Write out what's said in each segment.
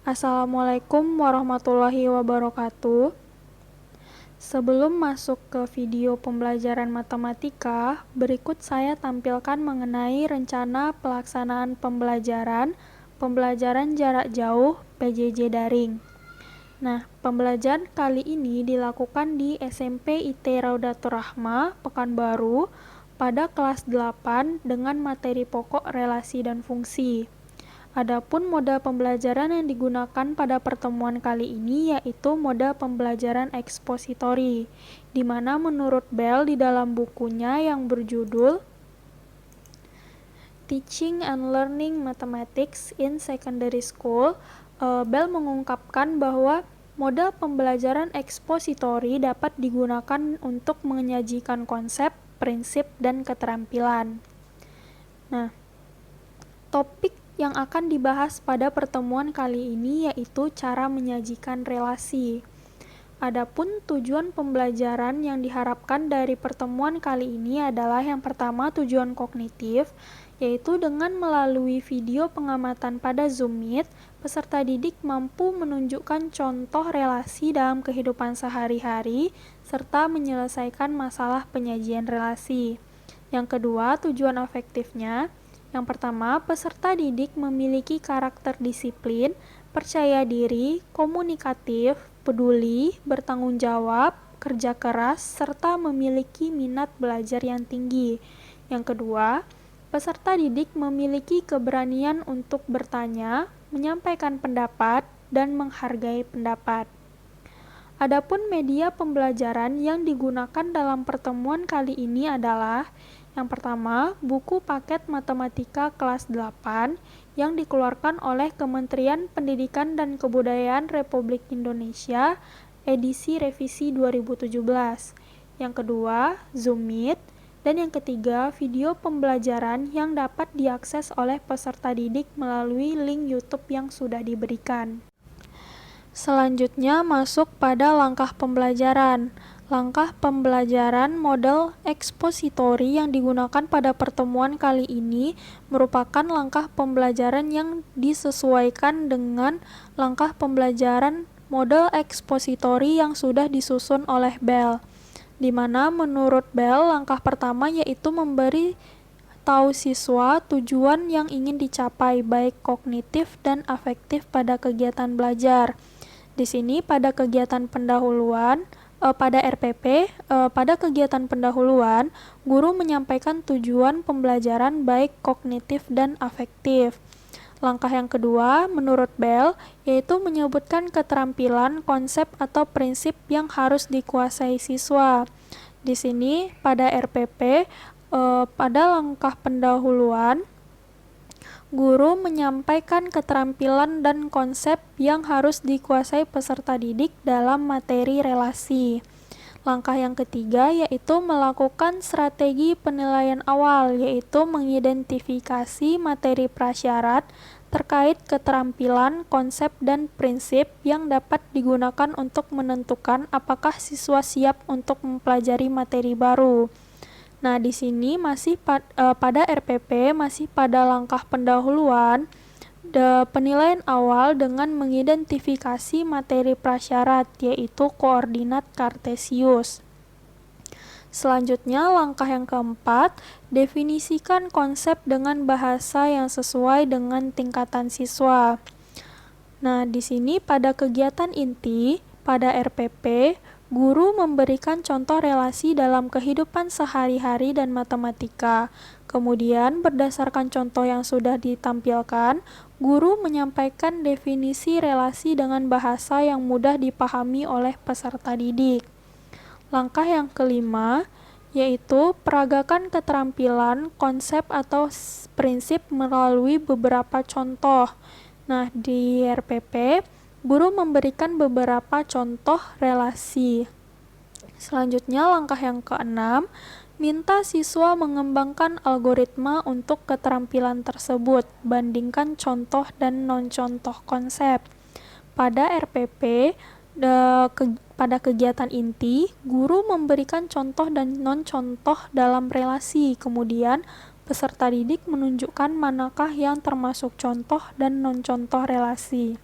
Assalamualaikum warahmatullahi wabarakatuh. Sebelum masuk ke video pembelajaran matematika, berikut saya tampilkan mengenai rencana pelaksanaan pembelajaran jarak jauh PJJ daring. Nah, pembelajaran kali ini dilakukan di SMP IT Raudatur Rahmah, Pekanbaru, pada kelas 8 dengan materi pokok relasi dan fungsi. Adapun moda pembelajaran yang digunakan pada pertemuan kali ini yaitu moda pembelajaran ekspositori, di mana menurut Bell di dalam bukunya yang berjudul Teaching and Learning Mathematics in Secondary School, Bell mengungkapkan bahwa moda pembelajaran ekspositori dapat digunakan untuk menyajikan konsep, prinsip, dan keterampilan. Nah, topik yang akan dibahas pada pertemuan kali ini yaitu cara menyajikan relasi. Adapun tujuan pembelajaran yang diharapkan dari pertemuan kali ini adalah yang pertama tujuan kognitif, yaitu dengan melalui video pengamatan pada Zoom Meet, peserta didik mampu menunjukkan contoh relasi dalam kehidupan sehari-hari serta menyelesaikan masalah penyajian relasi. Yang kedua, tujuan afektifnya. Yang pertama, peserta didik memiliki karakter disiplin, percaya diri, komunikatif, peduli, bertanggung jawab, kerja keras, serta memiliki minat belajar yang tinggi. Yang kedua, peserta didik memiliki keberanian untuk bertanya, menyampaikan pendapat, dan menghargai pendapat. Adapun media pembelajaran yang digunakan dalam pertemuan kali ini adalah yang pertama, buku paket matematika kelas 8 yang dikeluarkan oleh Kementerian Pendidikan dan Kebudayaan Republik Indonesia edisi revisi 2017. Yang kedua, Zoom Meet. Dan yang ketiga, video pembelajaran yang dapat diakses oleh peserta didik melalui link YouTube yang sudah diberikan. Selanjutnya masuk pada langkah pembelajaran. Langkah pembelajaran model ekspositori yang digunakan pada pertemuan kali ini merupakan langkah pembelajaran yang disesuaikan dengan langkah pembelajaran model ekspositori yang sudah disusun oleh Bell, di mana menurut Bell langkah pertama yaitu memberi tahu siswa tujuan yang ingin dicapai baik kognitif dan afektif pada kegiatan belajar. Di sini pada kegiatan pendahuluan pada RPP, pada kegiatan pendahuluan, guru menyampaikan tujuan pembelajaran baik kognitif dan afektif. Langkah yang kedua, menurut Bell, yaitu menyebutkan keterampilan, konsep, atau prinsip yang harus dikuasai siswa. Di sini, pada RPP, pada langkah pendahuluan, guru menyampaikan keterampilan dan konsep yang harus dikuasai peserta didik dalam materi relasi. Langkah yang ketiga yaitu melakukan strategi penilaian awal, yaitu mengidentifikasi materi prasyarat terkait keterampilan, konsep, dan prinsip yang dapat digunakan untuk menentukan apakah siswa siap untuk mempelajari materi baru. Nah, di sini masih pada RPP, masih pada langkah pendahuluan, penilaian awal dengan mengidentifikasi materi prasyarat, yaitu koordinat kartesius. Selanjutnya, langkah yang keempat, definisikan konsep dengan bahasa yang sesuai dengan tingkatan siswa. Nah, di sini pada kegiatan inti, pada RPP, guru memberikan contoh relasi dalam kehidupan sehari-hari dan matematika. Kemudian, berdasarkan contoh yang sudah ditampilkan, guru menyampaikan definisi relasi dengan bahasa yang mudah dipahami oleh peserta didik. Langkah yang kelima, yaitu peragakan keterampilan, konsep atau prinsip melalui beberapa contoh. Nah, di RPP, guru memberikan beberapa contoh relasi. Selanjutnya, langkah yang keenam, minta siswa mengembangkan algoritma untuk keterampilan tersebut, bandingkan contoh dan non-contoh konsep. Pada RPP, pada kegiatan inti, guru memberikan contoh dan non-contoh dalam relasi, kemudian peserta didik menunjukkan manakah yang termasuk contoh dan non-contoh relasi.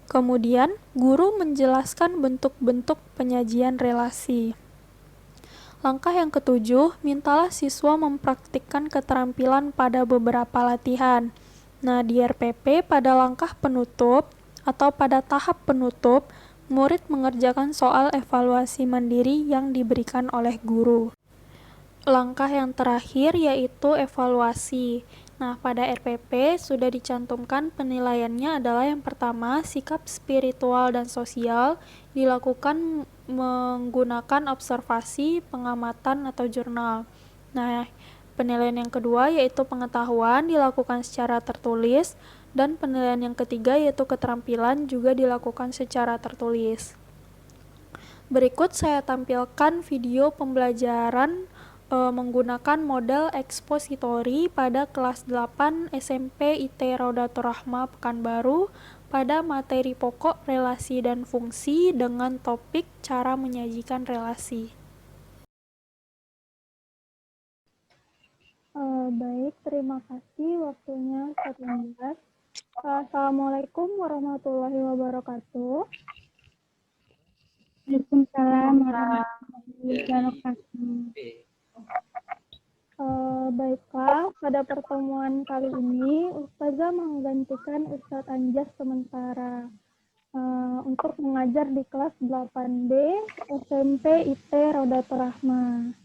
Kemudian, guru menjelaskan bentuk-bentuk penyajian relasi. Langkah yang ketujuh, mintalah siswa mempraktikkan keterampilan pada beberapa latihan. Nah, di RPP pada langkah penutup atau pada tahap penutup, murid mengerjakan soal evaluasi mandiri yang diberikan oleh guru. Langkah yang terakhir yaitu evaluasi. Nah, pada RPP sudah dicantumkan penilaiannya adalah yang pertama, sikap spiritual dan sosial dilakukan menggunakan observasi, pengamatan, atau jurnal. Nah, penilaian yang kedua yaitu pengetahuan dilakukan secara tertulis, dan penilaian yang ketiga yaitu keterampilan juga dilakukan secara tertulis. Berikut saya tampilkan video pembelajaran menggunakan model ekspositori pada kelas 8 SMP IT Rodatul Rahmah Pekanbaru pada materi pokok relasi dan fungsi dengan topik cara menyajikan relasi. Baik, terima kasih waktunya Ustaz Anjas. Assalamualaikum warahmatullahi wabarakatuh. Waalaikumsalam warahmatullahi wabarakatuh. Baiklah, pada pertemuan kali ini Ustazah menggantikan Ustadz Anjas sementara untuk mengajar di kelas 8B SMP IT Rodatul Rahmah.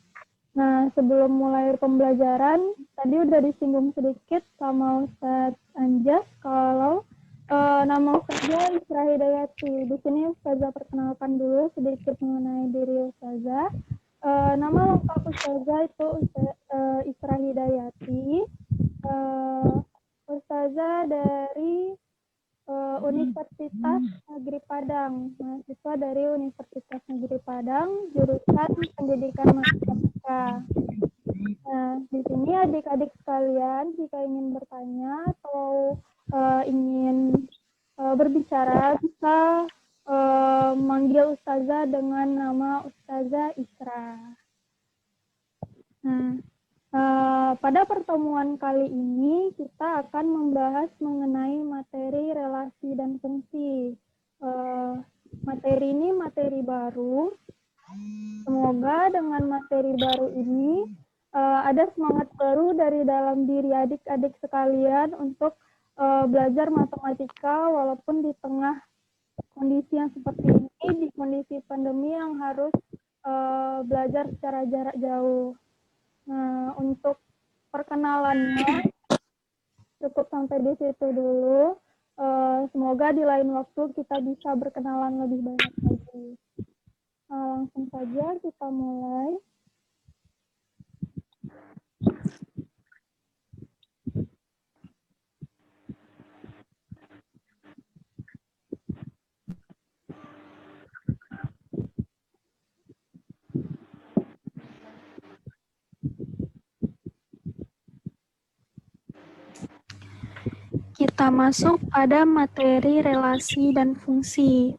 Nah, sebelum mulai pembelajaran, tadi udah disinggung sedikit sama Ustadz Anjas kalau nama Ustazah Isra Hidayati. Di sini Ustazah perkenalkan dulu sedikit mengenai diri Ustazah. Nama lengkap Ustazah itu Isra Hidayati. Ustazah dari Universitas Negeri Padang, mahasiswa dari Universitas Negeri Padang, jurusan Pendidikan Matematika. Nah, di sini adik-adik sekalian, jika ingin bertanya atau ingin berbicara, bisa manggil Ustazah dengan nama Ustazah Isra. Nah, pada pertemuan kali ini kita akan membahas mengenai materi relasi dan fungsi. Materi ini materi baru. Semoga dengan materi baru ini ada semangat baru dari dalam diri adik-adik sekalian untuk belajar matematika walaupun di tengah kondisi yang seperti ini, di kondisi pandemi yang harus belajar secara jarak jauh. Nah, untuk perkenalannya cukup sampai di situ dulu. Semoga di lain waktu kita bisa berkenalan lebih banyak lagi. Langsung saja kita mulai. Kita masuk pada materi relasi dan fungsi.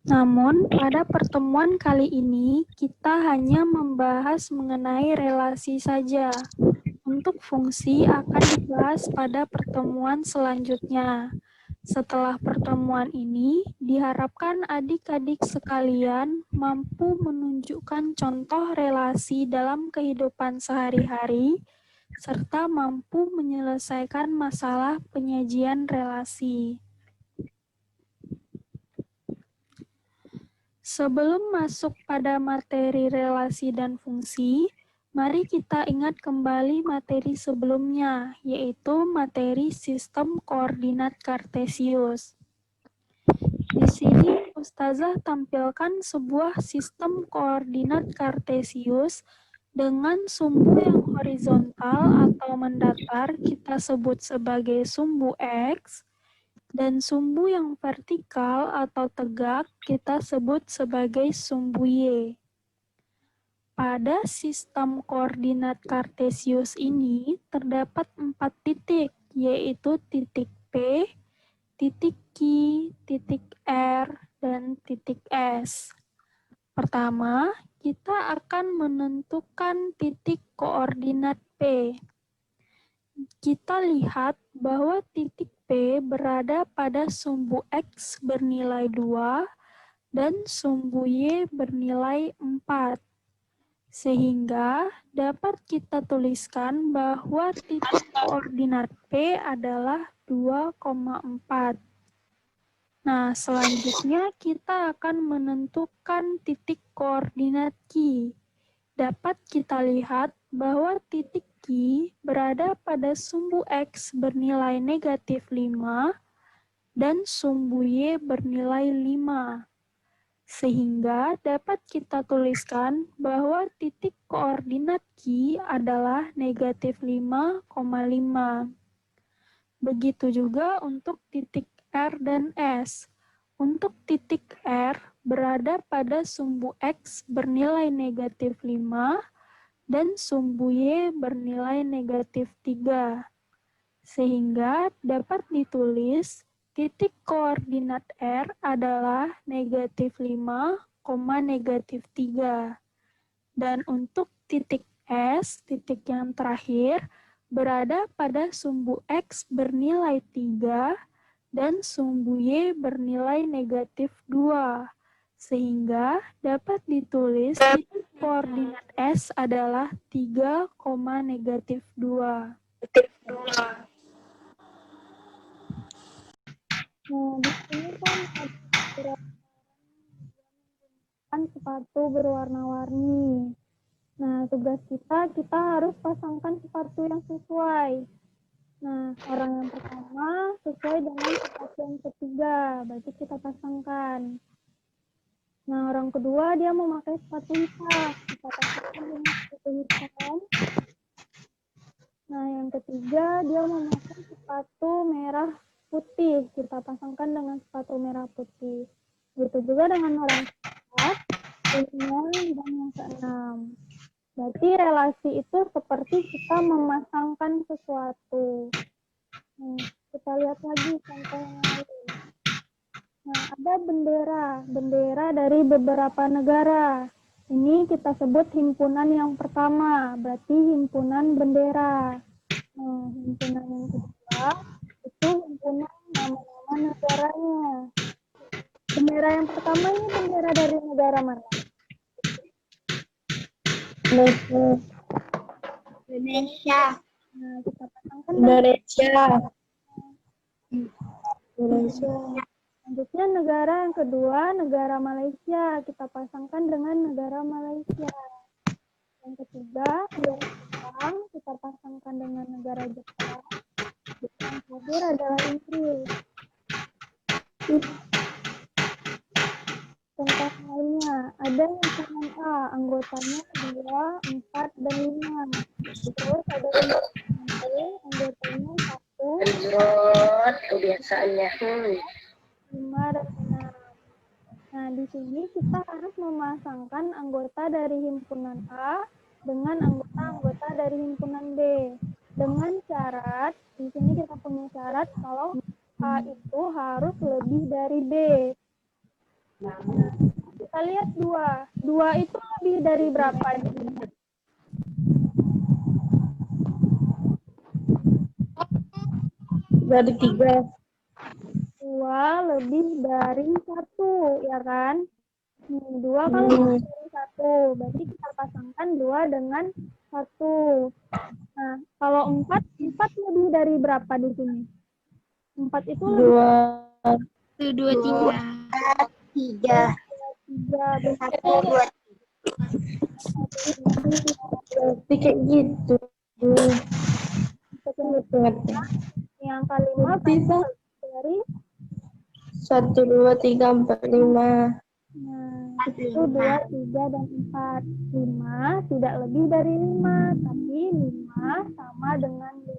Namun, pada pertemuan kali ini, kita hanya membahas mengenai relasi saja. Untuk fungsi akan dibahas pada pertemuan selanjutnya. Setelah pertemuan ini, diharapkan adik-adik sekalian mampu menunjukkan contoh relasi dalam kehidupan sehari-hari, serta mampu menyelesaikan masalah penyajian relasi. Sebelum masuk pada materi relasi dan fungsi, mari kita ingat kembali materi sebelumnya, yaitu materi sistem koordinat Kartesius. Di sini Ustazah tampilkan sebuah sistem koordinat Kartesius dengan sumbu yang horizontal atau mendatar kita sebut sebagai sumbu X, dan sumbu yang vertikal atau tegak kita sebut sebagai sumbu Y. Pada sistem koordinat Kartesius ini terdapat 4 titik, yaitu titik P, titik Q, titik R, dan titik S. Pertama, kita akan menentukan titik koordinat P. kita lihat bahwa titik P berada pada sumbu X bernilai 2 dan sumbu Y bernilai 4. Sehingga dapat kita tuliskan bahwa titik koordinat P adalah 2,4. Nah, selanjutnya kita akan menentukan titik koordinat Q. Dapat kita lihat bahwa titik Q berada pada sumbu X bernilai negatif 5 dan sumbu Y bernilai 5. Sehingga dapat kita tuliskan bahwa titik koordinat Q adalah negatif 5,5. Begitu juga untuk titik R dan S. Untuk titik R berada pada sumbu X bernilai negatif 5 dan sumbu Y bernilai negatif 3. Sehingga dapat ditulis titik koordinat R adalah negatif 5, negatif 3. Dan untuk titik S, titik yang terakhir, berada pada sumbu X bernilai 3 dan sumbu Y bernilai negatif 2. Sehingga dapat ditulis titik koordinat S adalah 3, negatif 2. Nah, di sini kan ada gerakan sepatu berwarna-warni. Nah, tugas kita harus pasangkan sepatu yang sesuai. Nah, orang yang pertama sesuai dengan sepatu yang ketiga, berarti kita pasangkan. Nah, orang kedua dia memakai sepatu hitam, kita pasangkan dengan sepatu hitam. Nah, yang ketiga dia memakai sepatu merah putih, kita pasangkan dengan sepatu merah putih. Begitu juga dengan orang keempat, kelima, dan yang keenam. Berarti relasi itu seperti kita memasangkan sesuatu. Nah, kita lihat lagi contoh yang lain. Nah, ada bendera dari beberapa negara. Ini kita sebut himpunan yang pertama, berarti himpunan bendera. Nah, himpunan yang kedua itu himpunan nama-nama negaranya. Bendera yang pertama ini bendera dari negara mana? Indonesia. Nah, kita pasangkan Indonesia. Selanjutnya negara yang kedua, negara Malaysia. Kita pasangkan dengan negara Malaysia. Yang ketiga, negara Jepang. Kita pasangkan dengan negara Jepang. Yang terakhir adalah Inggris. Contoh lainnya, ada himpunan A, anggotanya 2, 4, dan 5. Terus ada himpunan B, anggotanya 1, kebiasaannya. 5, dan 6. Nah, di sini kita harus memasangkan anggota dari himpunan A dengan anggota-anggota dari himpunan B. Dengan syarat, di sini kita punya syarat kalau A itu harus lebih dari B. Nah, kita lihat 2. 2 itu lebih dari berapa? Dari 3. 2 lebih dari 1, ya kan? 2 kan lebih dari 1, berarti kita pasangkan 2 dengan 1. Nah, kalau 4 lebih dari berapa di sini? 4 itu lebih 2, 2, 3. 3. 3, Satu, dua, berarti kayak gitu. yang kelima dari 1, 2, 3, 4, 5. nah, itu 2, 3, dan 4. 5 tidak lebih dari 5, tapi 5 sama dengan 5.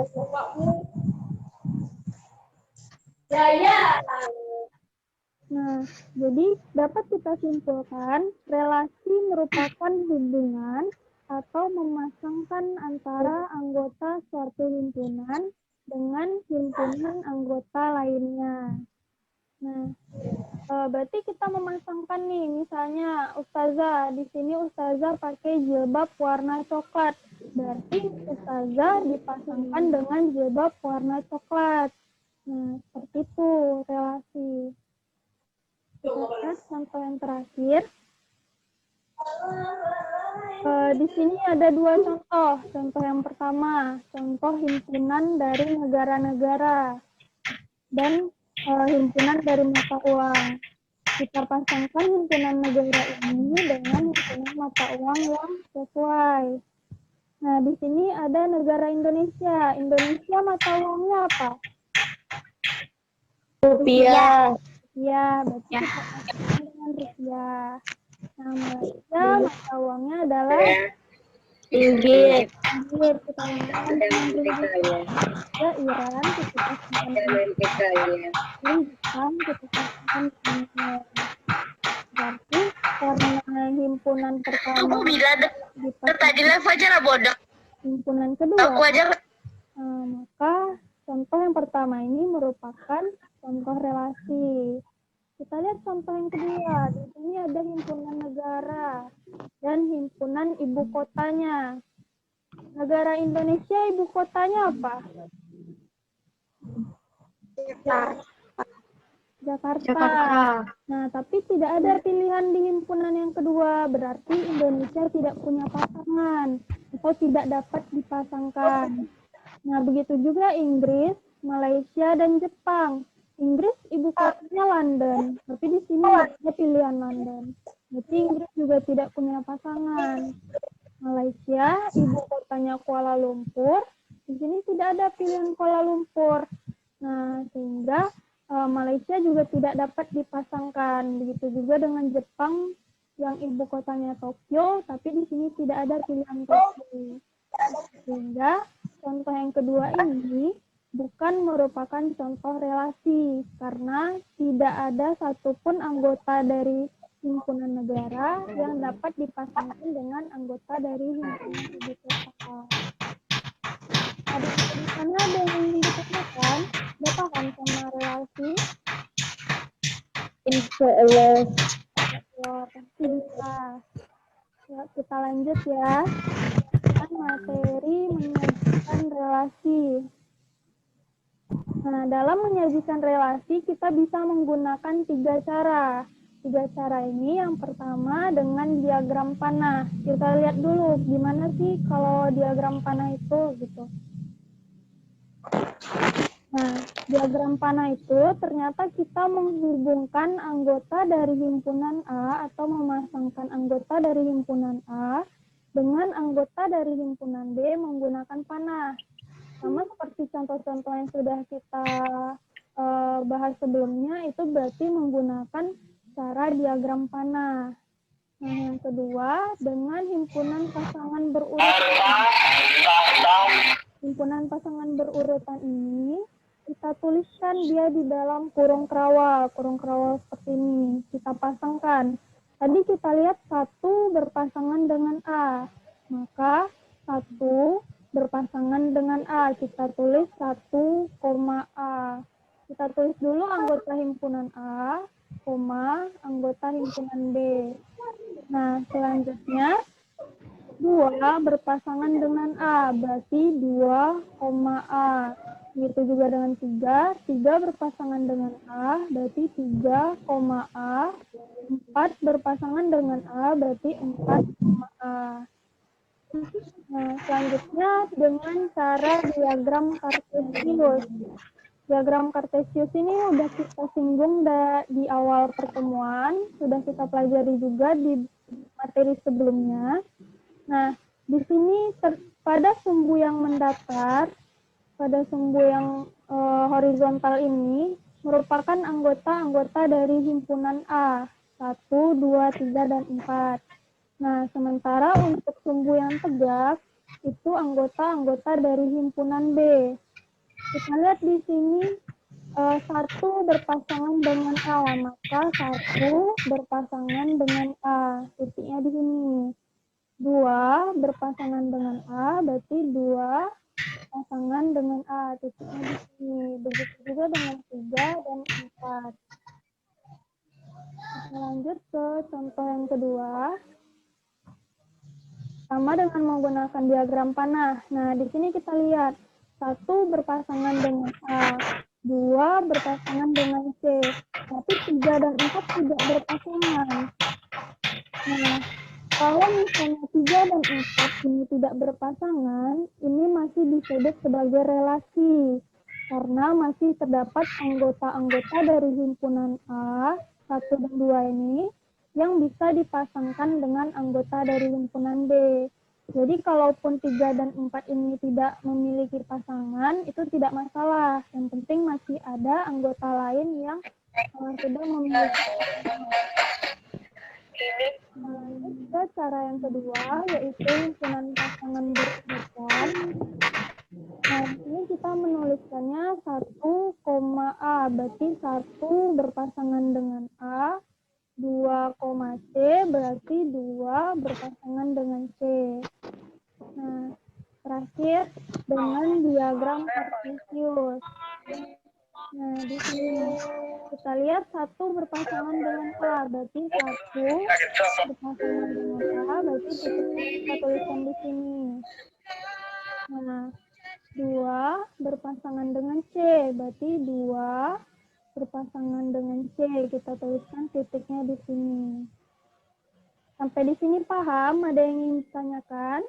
Bapakmu. Jaya. Nah, jadi dapat kita simpulkan relasi merupakan hubungan atau memasangkan antara anggota suatu himpunan dengan himpunan anggota lainnya. Nah, berarti kita memasangkan nih, misalnya Ustazah, di sini Ustazah pakai jilbab warna coklat. Berarti Ustazah dipasangkan dengan jilbab warna coklat. Nah, seperti itu relasi. Kita lihat contoh yang terakhir. Di sini ada dua contoh. Contoh yang pertama, contoh himpunan dari negara-negara dan himpunan dari mata uang. Kita pasangkan himpunan negara ini dengan himpunan mata uang yang sesuai. Nah, di sini ada negara Indonesia. Indonesia mata uangnya apa? Rupiah. Ya, berarti kita pasangkan dengan rupiah. Nah, Malaysia mata uangnya adalah Ringgit. ringgit. Kita pasangkan dengan ringgit. Ya, Iran kita pasangkan dengan Jepang kita pasangkan dengan yen. Berarti karena himpunan pertama Tadi live aja lah bodoh. himpunan kedua, Aku aja. maka contoh yang pertama ini merupakan contoh relasi. Kita lihat contoh yang kedua. Di sini ada himpunan negara dan himpunan ibu kotanya. Negara Indonesia ibu kotanya apa? Jakarta. Nah, tapi tidak ada pilihan di himpunan yang kedua, berarti Indonesia tidak punya pasangan atau tidak dapat dipasangkan. Nah, begitu juga Inggris, Malaysia, dan Jepang. Inggris ibu kotanya London, tapi di sini ada pilihan London. Berarti Inggris juga tidak punya pasangan. Malaysia ibu kotanya Kuala Lumpur, di sini tidak ada pilihan Kuala Lumpur. Nah, sehingga Malaysia juga tidak dapat dipasangkan. Begitu juga dengan Jepang yang ibu kotanya Tokyo, tapi di sini tidak ada pilihan Tokyo. Sehingga contoh yang kedua ini bukan merupakan contoh relasi karena tidak ada satupun anggota dari himpunan negara yang dapat dipasangkan dengan anggota dari himpunan ibu kota. Adik-adik di sana ada yang ingin ditanyakan? Udah paham sama relasi? Insya Allah. Ya, pasti bisa. Ya, kita lanjut ya. Dengan materi menyajikan relasi. Nah, dalam menyajikan relasi, kita bisa menggunakan 3 cara. 3 cara ini yang pertama dengan diagram panah. Kita lihat dulu gimana sih kalau diagram panah itu gitu. Nah, diagram panah itu ternyata kita menghubungkan anggota dari himpunan A atau memasangkan anggota dari himpunan A dengan anggota dari himpunan B menggunakan panah. Sama seperti contoh-contoh yang sudah kita bahas sebelumnya, itu berarti menggunakan cara diagram panah. Nah, yang kedua, dengan himpunan pasangan berurutan. Himpunan pasangan berurutan ini, kita tuliskan dia di dalam kurung kerawal seperti ini. Kita pasangkan. Tadi kita lihat 1 berpasangan dengan A. Maka 1 berpasangan dengan A. Kita tulis 1, A. Kita tulis dulu anggota himpunan A, anggota himpunan B. Nah, selanjutnya 2 berpasangan dengan A, berarti 2, A. Begitu juga dengan 3 berpasangan dengan A, berarti 3, A. 4 berpasangan dengan A, berarti 4, A. Nah, selanjutnya dengan cara diagram Kartesius. Diagram Kartesius ini udah kita singgung di awal pertemuan, sudah kita pelajari juga di materi sebelumnya. Nah, di sini pada sumbu yang mendatar, pada sumbu yang horizontal ini merupakan anggota-anggota dari himpunan A, 1, 2, 3, dan 4. Nah, sementara untuk sumbu yang tegak, itu anggota-anggota dari himpunan B. Kita lihat di sini 1 berpasangan dengan A, maka 1 berpasangan dengan A, titiknya di sini. 2 berpasangan dengan A, berarti 2 pasangan dengan A, titiknya di sini. Begitu juga dengan 3 dan 4. Kita lanjut ke contoh yang kedua. Sama dengan menggunakan diagram panah. Nah, di sini kita lihat 1 berpasangan dengan A, 2 berpasangan dengan C, tapi 3 dan 4 tidak berpasangan. Nah, kalau misalnya 3 dan 4 ini tidak berpasangan, ini masih disebut sebagai relasi. Karena masih terdapat anggota-anggota dari himpunan A, 1 dan 2 ini, yang bisa dipasangkan dengan anggota dari himpunan B. Jadi kalaupun 3 dan 4 ini tidak memiliki pasangan, itu tidak masalah. Yang penting masih ada anggota lain yang sudah memiliki pasangan. Lanjut ke cara yang kedua, yaitu himpunan pasangan berurutan. Nah, di sini kita menuliskannya 1, A, berarti 1 berpasangan dengan A, 2, C, berarti 2 berpasangan dengan C. Nah, terakhir dengan diagram kartesius. Nah, di sini kita lihat 1 berpasangan dengan A, berarti 1 berpasangan dengan A, berarti titiknya kita tuliskan di sini. Nah, 2 berpasangan dengan C, berarti 2 berpasangan dengan C, kita tuliskan titiknya di sini. Sampai di sini paham? Ada yang ingin ditanyakan?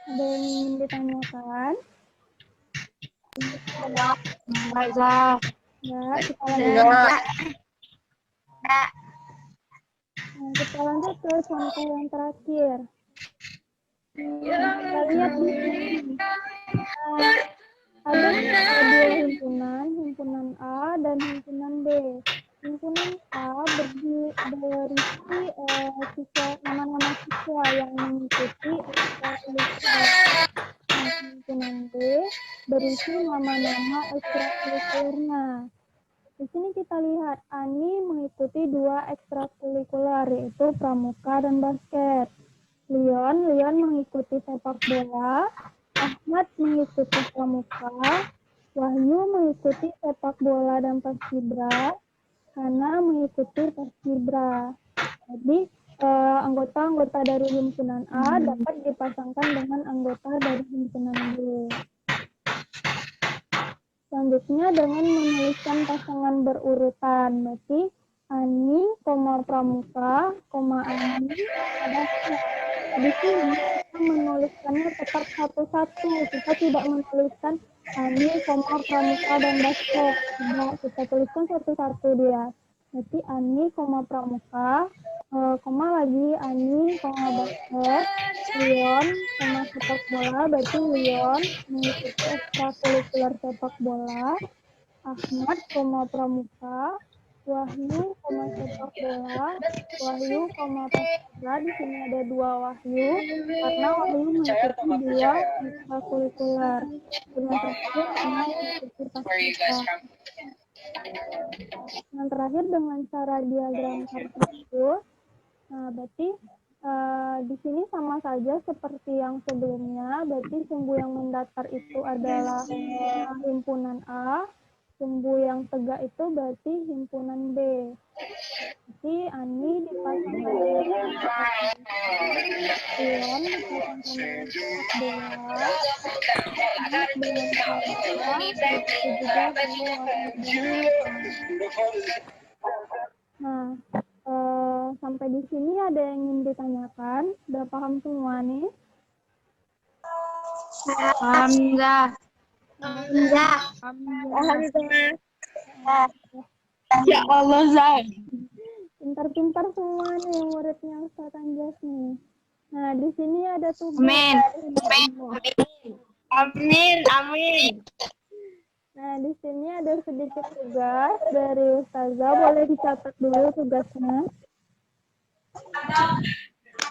Ada yang ingin ditanyakan? Ya, kita lanjut. Nah, kita lanjut ke contoh yang terakhir. Kita lihat di sini. Ada dua himpunan A dan himpunan B. Himpunan A berisi nama-nama siswa yang mengikuti ekstrakurikuler. Nah, himpunan B berisi nama-nama ekstrakurikulernya. Di sini kita lihat Ani mengikuti 2 ekstrakurikuler, yaitu pramuka dan basket. Leon mengikuti sepak bola. Ahmad mengikuti pramuka. Wahyu mengikuti sepak bola dan paskibra. Hana mengikuti paskibra. Jadi anggota-anggota dari himpunan A dapat dipasangkan dengan anggota dari himpunan B. Selanjutnya dengan menuliskan pasangan berurutan. Berarti Ani, pramuka, Ani, basket. Di sini kita menuliskannya tetap satu-satu. Kita tidak menuliskan Ani, pramuka, dan basket. Tidak, kita tuliskan satu-satu dia. Berarti Ani, pramuka, lagi Ani, basket, Leon, sepak bola, berarti Leon mengikuti ekstrakurikuler sepak bola. Ahmad, pramuka, Wahyu, sepak bola, Wahyu, paskibra. Di sini ada 2 Wahyu, karena Wahyu mengikuti 2 ekstrakurikuler. Yang terakhir, Hana mengikuti paskibra. Yang terakhir dengan cara diagram kartesius. Nah, berarti di sini sama saja seperti yang sebelumnya. Berarti sumbu yang mendatar itu adalah himpunan A. Sumbu yang tegak itu berarti himpunan B. Jadi Ani dipasangkan dengan Leon dipasangkan dengan sepak bola. Ahmad dengan pramuka. Begitu juga dengan Wahyu dan Hana. Nah, sampai di sini ada yang ingin ditanyakan? Udah paham semua nih? Alhamdulillah. Ya Allah, Zai. Pintar-pintar semua nih muridnya Ustaz Anjas nih. Nah, di sini ada tugas. Amin. Nah, di sini ada sedikit tugas dari Ustazah. Boleh dicatat dulu tugasnya.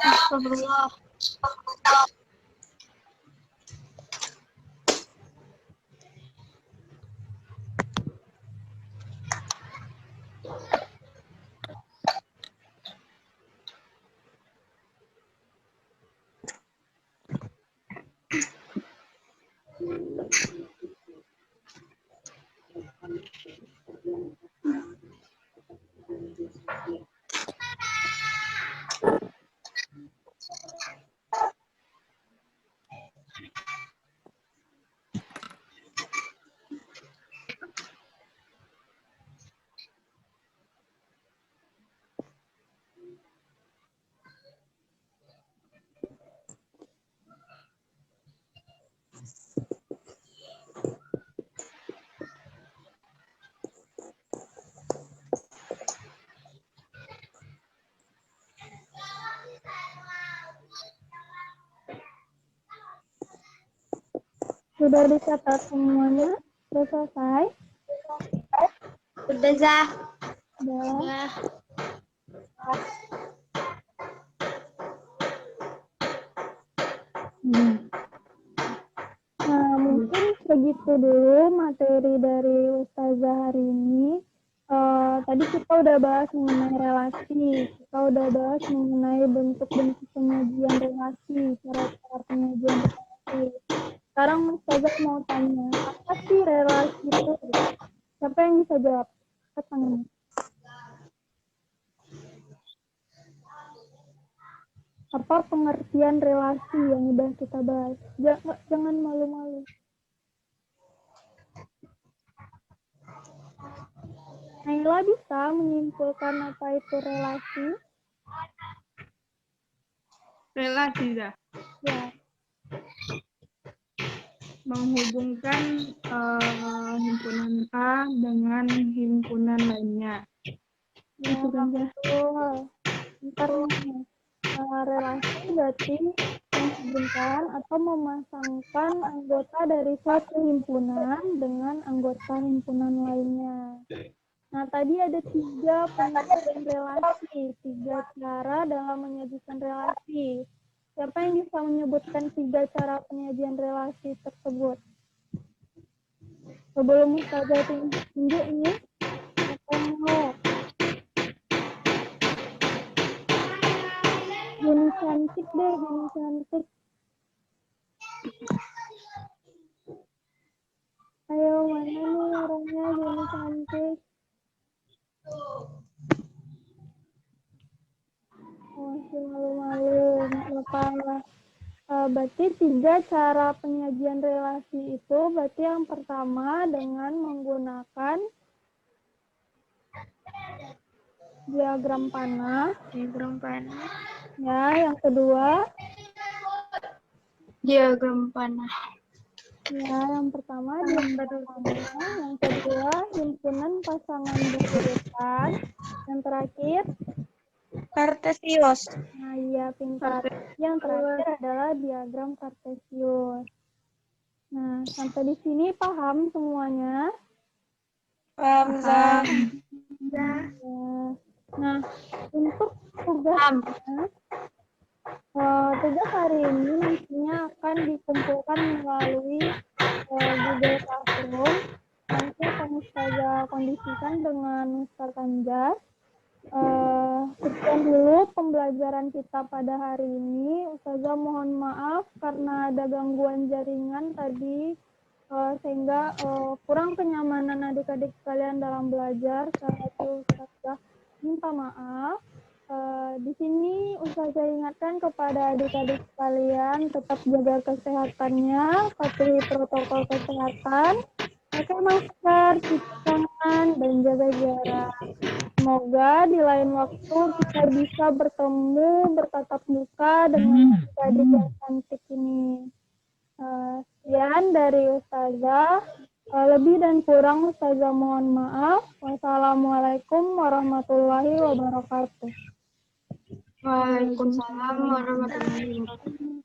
Astagfirullah. Sudah dicatat semuanya? Sudah selesai? Udah, Zah. Sudah. Nah, mungkin segitu dulu materi dari Ustazah hari ini. Tadi kita udah bahas mengenai relasi, kita udah bahas mengenai bentuk-bentuk penyajian relasi, cara-cara penyajian relasi. Sekarang Ustazah mau tanya, apa sih relasi itu? Siapa yang bisa jawab? Angkat tangannya. Apa pengertian relasi yang udah kita bahas? Jangan malu-malu. Naila bisa menyimpulkan apa itu relasi? Relasi, Zah. Ya, Menghubungkan himpunan A dengan himpunan lainnya. ya betul. Ntar nih, relasi berarti menghubungkan atau memasangkan anggota dari suatu himpunan dengan anggota himpunan lainnya. Nah, tadi ada 3 penyajian relasi, 3 cara dalam menyajikan relasi. Siapa yang bisa menyebutkan 3 cara penyajian relasi tersebut? Sebelum Ustazah tunjuk nih, siapa yang mau? Gini cantik deh, gini cantik. Ayo, mana nih orangnya gini cantik? Masih malu-malu, nggak apa-apa. Berarti 3 cara penyajian relasi itu, berarti yang pertama dengan menggunakan diagram panah. Ya, yang kedua, Diagram panah. ya, yang pertama diagram panah. Yang kedua, himpunan pasangan berurutan. Yang terakhir, Kartesius. nah iya pintar. Yang terakhir adalah diagram kartesius. Nah, sampai di sini paham semuanya? Paham. Ya. Nah, untuk tugasnya, tugas hari ini nantinya akan dikumpulkan melalui Google Classroom. Nanti akan Ustazah kondisikan dengan Ustaz Anjas. Sekian dulu pembelajaran kita pada hari ini. Ustazah mohon maaf karena ada gangguan jaringan tadi, sehingga kurang kenyamanan adik-adik sekalian dalam belajar. Sekali lagi Ustazah minta maaf. Di sini Ustazah ingatkan kepada adik-adik sekalian tetap jaga kesehatannya, patuhi protokol kesehatan, pakai masker, cuci tangan, dan jaga jarak. Semoga di lain waktu kita bisa bertemu, bertatap muka dengan adik-adik yang cantik ini. Sekian dari Ustazah. Lebih dan kurang Ustazah mohon maaf. Wassalamualaikum warahmatullahi wabarakatuh. Waalaikumsalam warahmatullahi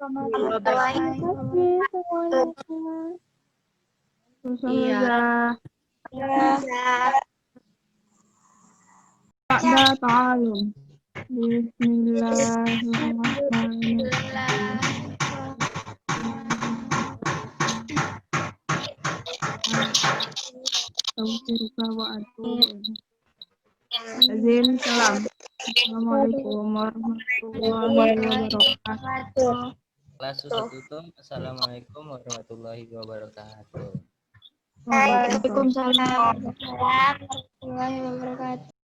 wabarakatuh. Terima kasih semuanya. Iya. Ya. Ba'da ta'alum. Bismillahirrahmanirrahim. Taufiruka wa atubu ilaik. Azim salam. Assalamualaikum warahmatullahi wabarakatuh. Kelas sudah tutup. Assalamualaikum warahmatullahi wabarakatuh. Waalaikumsalam warahmatullahi wabarakatuh.